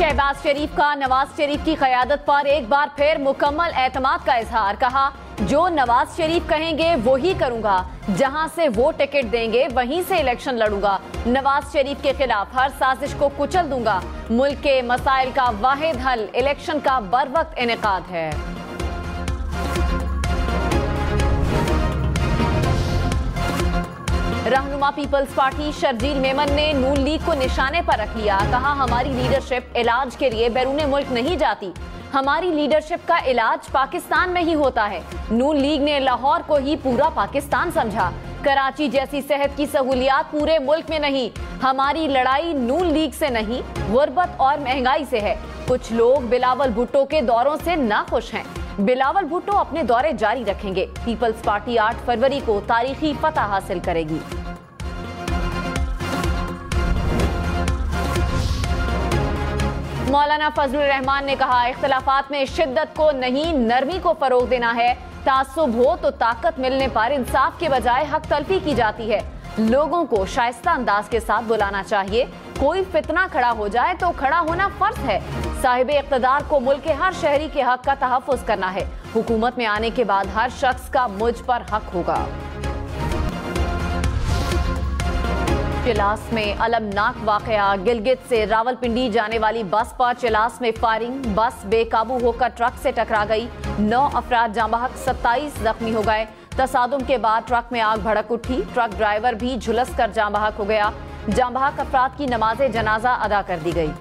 शहबाज शरीफ का नवाज शरीफ की क़यादत पर एक बार फिर मुकम्मल एतमाद का इजहार। कहा, जो नवाज शरीफ कहेंगे वो ही करूंगा, जहां से वो टिकट देंगे वहीं से इलेक्शन लड़ूंगा। नवाज शरीफ के खिलाफ हर साजिश को कुचल दूंगा। मुल्क के मसाइल का वाहिद हल इलेक्शन का बरवक्त इनेकाद है। रहनुमा पीपल्स पार्टी शर्जील मेमन ने नून लीग को निशाने पर रख लिया। कहा, हमारी लीडरशिप इलाज के लिए बैरून मुल्क नहीं जाती, हमारी लीडरशिप का इलाज पाकिस्तान में ही होता है। नून लीग ने लाहौर को ही पूरा पाकिस्तान समझा। कराची जैसी सेहत की सहूलियात पूरे मुल्क में नहीं। हमारी लड़ाई नून लीग से नहीं, गुर्बत और महंगाई से है। कुछ लोग बिलावल भुट्टो के दौरों से नाखुश हैं। बिलावल भुट्टो अपने दौरे जारी रखेंगे। पीपल्स पार्टी 8 फरवरी को तारीखी फतह हासिल करेगी। मौलाना फजलुर रहमान ने कहा, इख्तिलाफात में शिद्दत को नहीं नरमी को फरोग देना है। तासुब हो तो ताकत मिलने पर इंसाफ के बजाय हक तलफी की जाती है। लोगों को शाइस्ता अंदाज के साथ बुलाना चाहिए। कोई फितना खड़ा हो जाए तो खड़ा होना फर्ज है। साहिब इख्तिदार को मुल्क के हर शहरी के हक का तहफ़्फ़ुज़ करना है। हुकूमत में आने के बाद हर शख्स का मुझ पर हक होगा। चिलास में अलमनाक वाकया। गिलगित से रावलपिंडी जाने वाली बस पर चिलास में फायरिंग। बस बेकाबू होकर ट्रक से टकरा गई। 9 अफराद जाँ बहक, 27 जख्मी हो गए। तसादुम के बाद ट्रक में आग भड़क उठी। ट्रक ड्राइवर भी झुलस कर जाँ बहक हो गया। जाँ बहक अफराद की नमाज जनाजा अदा कर दी गई।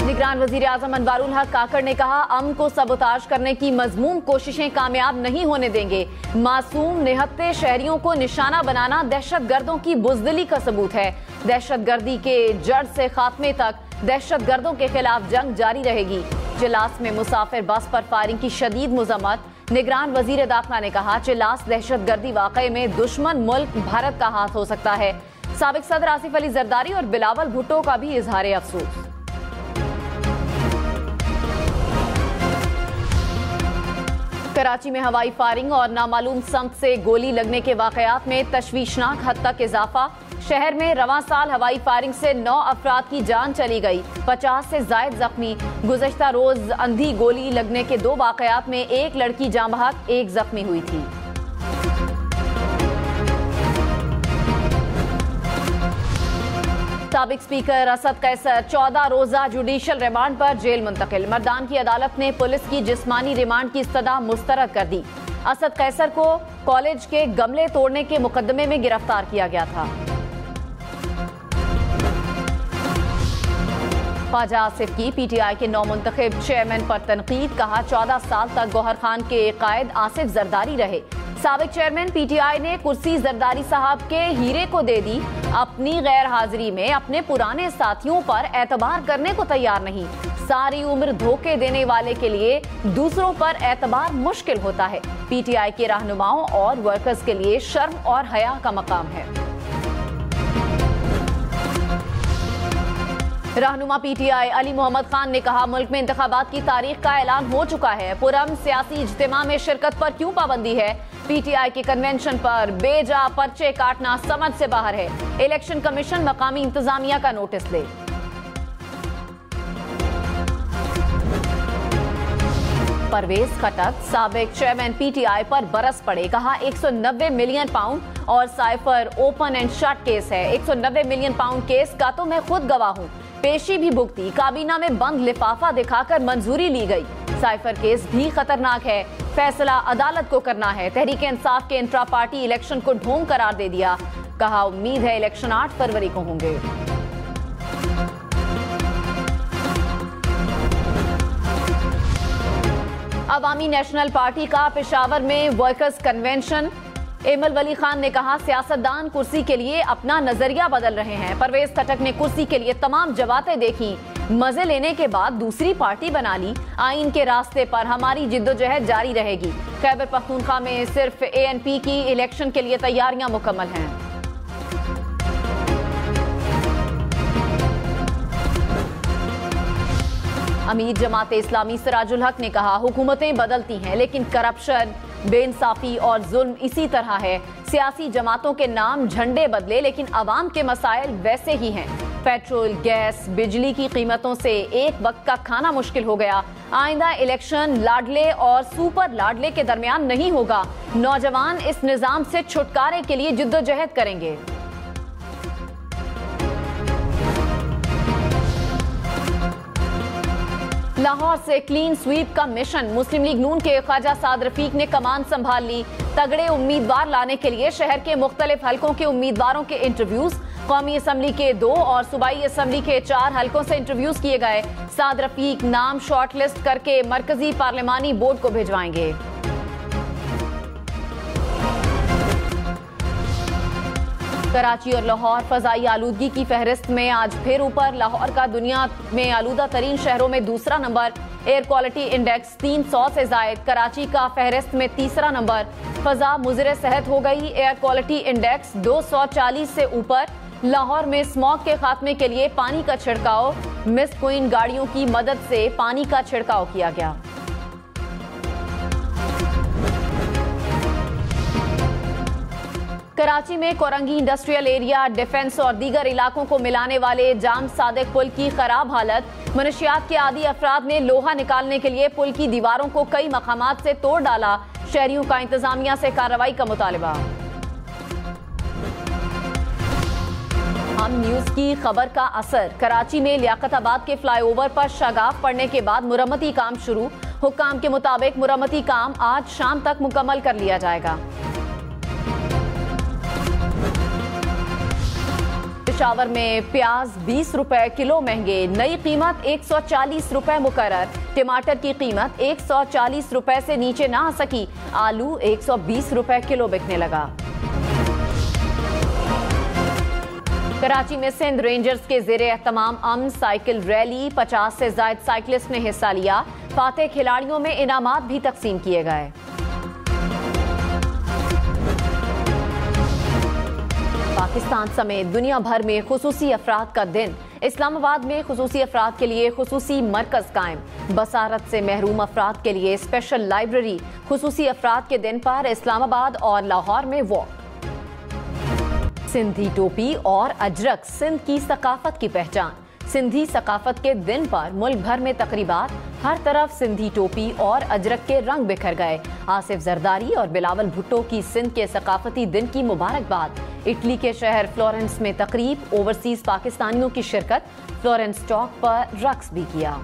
निगरान वजीर आजम अनवारुल हक काकड़ ने कहा, अमन को सबोताज करने की मजमूम कोशिशें कामयाब नहीं होने देंगे। मासूम निहत्ते शहरियों को निशाना बनाना दहशत गर्दों की बुजदिली का सबूत है। दहशत गर्दी के जड़ से खात्मे तक दहशत गर्दों के खिलाफ जंग जारी रहेगी। चिलास में मुसाफिर बस पर फायरिंग की शदीद मुजम्मत। निगरान वजीर दाखिला ने कहा, चिलास दहशत गर्दी वाकये में दुश्मन मुल्क भारत का हाथ हो सकता है। साबिक सदर आसिफ अली जरदारी और बिलावल भुट्टो का भी इजहार अफसोस। कराची में हवाई फायरिंग और नामालूम समत से गोली लगने के वाकयात में तशवीशनाक हद तक इजाफा। शहर में रवां साल हवाई फायरिंग से 9 अफराद की जान चली गई, 50 से जायद जख्मी। गुज़श्ता रोज अंधी गोली लगने के 2 वाकयात में एक लड़की जाँ बहक, 1 जख्मी हुई थी। साबिक स्पीकर असद कैसर 14 रोजा जुडिशल रिमांड पर जेल मुंतकिल। मर्दान की अदालत ने पुलिस की जिस्मानी रिमांड की इस्तदा मुस्तरद कर दी। असद कैसर को कॉलेज के गमले तोड़ने के मुकदमे में गिरफ्तार किया गया था। ख्वाजा आसिफ की पीटीआई के नौमुंतखब चेयरमैन पर तनकीद। कहा, 14 साल तक गौहर खान के कायद आसिफ जरदारी रहे। साबिक चेयरमैन पीटीआई ने कुर्सी जरदारी साहब के हीरे को दे दी। अपनी गैर हाजिरी में अपने पुराने साथियों पर एतबार करने को तैयार नहीं। सारी उम्र धोखे देने वाले के लिए दूसरों पर एतबार मुश्किल होता है। पीटीआई के रहनुमाओं और वर्कर्स के लिए शर्म और हया का मकाम है। रहनुमा पीटीआई अली मोहम्मद खान ने कहा, मुल्क में इंतखाबात की तारीख का ऐलान हो चुका है। पुरअमन सियासी इज्तिमा में शिरकत पर क्यों पाबंदी है? पीटीआई के कन्वेंशन पर बेजा पर्चे काटना समझ से बाहर है। इलेक्शन कमीशन मकामी इंतजामिया का नोटिस ले। परवेज खटक साबिक चेयरमैन पीटीआई पर बरस पड़े। कहा, 190 मिलियन पाउंड और cipher open and shut case है। 190 मिलियन पाउंड केस का तो मैं खुद गवाह हूँ। पेशी भी भुगती, काबीना में बंद लिफाफा दिखाकर मंजूरी ली गई। साइफर केस भी खतरनाक है। फैसला अदालत को करना है। तहरीक इंसाफ के इंट्रा पार्टी इलेक्शन को ढोंग करार दे दिया। कहा, उम्मीद है इलेक्शन 8 फरवरी को होंगे। अवामी नेशनल पार्टी का पेशावर में वर्कर्स कन्वेंशन। एमल वली खान ने कहा, सियासतदान कुर्सी के लिए अपना नजरिया बदल रहे हैं। परवेज खटक ने कुर्सी के लिए तमाम जवातें देखी, मजे लेने के बाद दूसरी पार्टी बना ली। आइन के रास्ते पर हमारी जिद्दोजहद जारी रहेगी। खैबर पख्तूनख्वा में सिर्फ एएनपी की इलेक्शन के लिए तैयारियां मुकम्मल हैं। अमीर जमात इस्लामी सिराजुल हक ने कहा, हुकूमतें बदलती हैं लेकिन करप्शन, बेइंसाफी और जुल्म इसी तरह है। सियासी जमातों के नाम झंडे बदले लेकिन अवाम के मसाइल वैसे ही हैं। पेट्रोल, गैस, बिजली की कीमतों से एक वक्त का खाना मुश्किल हो गया। आइंदा इलेक्शन लाडले और सुपर लाडले के दरमियान नहीं होगा। नौजवान इस निजाम से छुटकारे के लिए जिद्दोजहद करेंगे। लाहौर से क्लीन स्वीप का मिशन। मुस्लिम लीग नून के ख्वाजा साद रफीक ने कमान संभाल ली। तगड़े उम्मीदवार लाने के लिए शहर के मुख्तलिफ हलकों के उम्मीदवारों के इंटरव्यूज, कौमी असम्बली के 2 और सूबाई असम्बली के 4 हलकों से इंटरव्यूज किए गए। साद रफीक नाम शॉर्टलिस्ट करके मरकजी पार्लिमानी बोर्ड को भिजवाएंगे। कराची और लाहौर फजाई आलूदगी की फहरिस्त में आज फिर ऊपर। लाहौर का दुनिया में आलूदा तरीन शहरों में दूसरा नंबर। एयर क्वालिटी इंडेक्स 300 से जायद। कराची का फहरिस्त में तीसरा नंबर। फजा मुज़र सेहत हो गई। एयर क्वालिटी इंडेक्स 240 से ऊपर। लाहौर में स्मॉग के खात्मे के लिए पानी का छिड़काव। मिस्ट क्वीन गाड़ियों की मदद से पानी का छिड़काव किया गया। कराची में कोरंगी इंडस्ट्रियल एरिया, डिफेंस और दीगर इलाकों को मिलाने वाले जाम सादिक पुल की खराब हालत। मनशियात के आदी अफराद ने लोहा निकालने के लिए पुल की दीवारों को कई मकामात से तोड़ डाला। शहरियों का इंतजामिया से कार्रवाई का मुतालबा। हम न्यूज की खबर का असर। कराची में लियाकताबाद के फ्लाईओवर पर शगाफ पड़ने के बाद मुरम्मती काम शुरू। हुक्काम के मुताबिक मुरम्मती काम आज शाम तक मुकम्मल कर लिया जाएगा। पेशावर में प्याज 20 रुपए किलो महंगे। नई कीमत 140 रुपए मुकर्रर। टमाटर की कीमत 140 रुपए से नीचे ना आ सकी। आलू 120 रुपए किलो बिकने लगा। कराची में सिंध रेंजर्स के ज़ेरे एहतमाम अमन साइकिल रैली। 50 से ज्यादा साइकिलिस्ट ने हिस्सा लिया। फातेह खिलाड़ियों में इनामात भी तकसीम किए गए। पाकिस्तान समेत दुनिया भर में खुसूसी अफराद का दिन। इस्लामाबाद में खुसूसी अफराद के लिए खुसूसी मरकज कायम। बसारत से महरूम अफराद के लिए स्पेशल लाइब्रेरी। खुसूसी अफराद के दिन पर इस्लामाबाद और लाहौर में वॉक। सिंधी टोपी और अजरक सिंध की सकाफत की पहचान। सिंधी सकाफत के दिन पर मुल्क भर में तकरीबात। हर तरफ सिंधी टोपी और अजरक के रंग बिखर गए। आसिफ जरदारी और बिलावल भुट्टो की सिंध के सकाफती दिन की मुबारकबाद। इटली के शहर फ्लोरेंस में तकरीब। ओवरसीज पाकिस्तानियों की शिरकत। फ्लोरेंस चौक पर रक्स भी किया।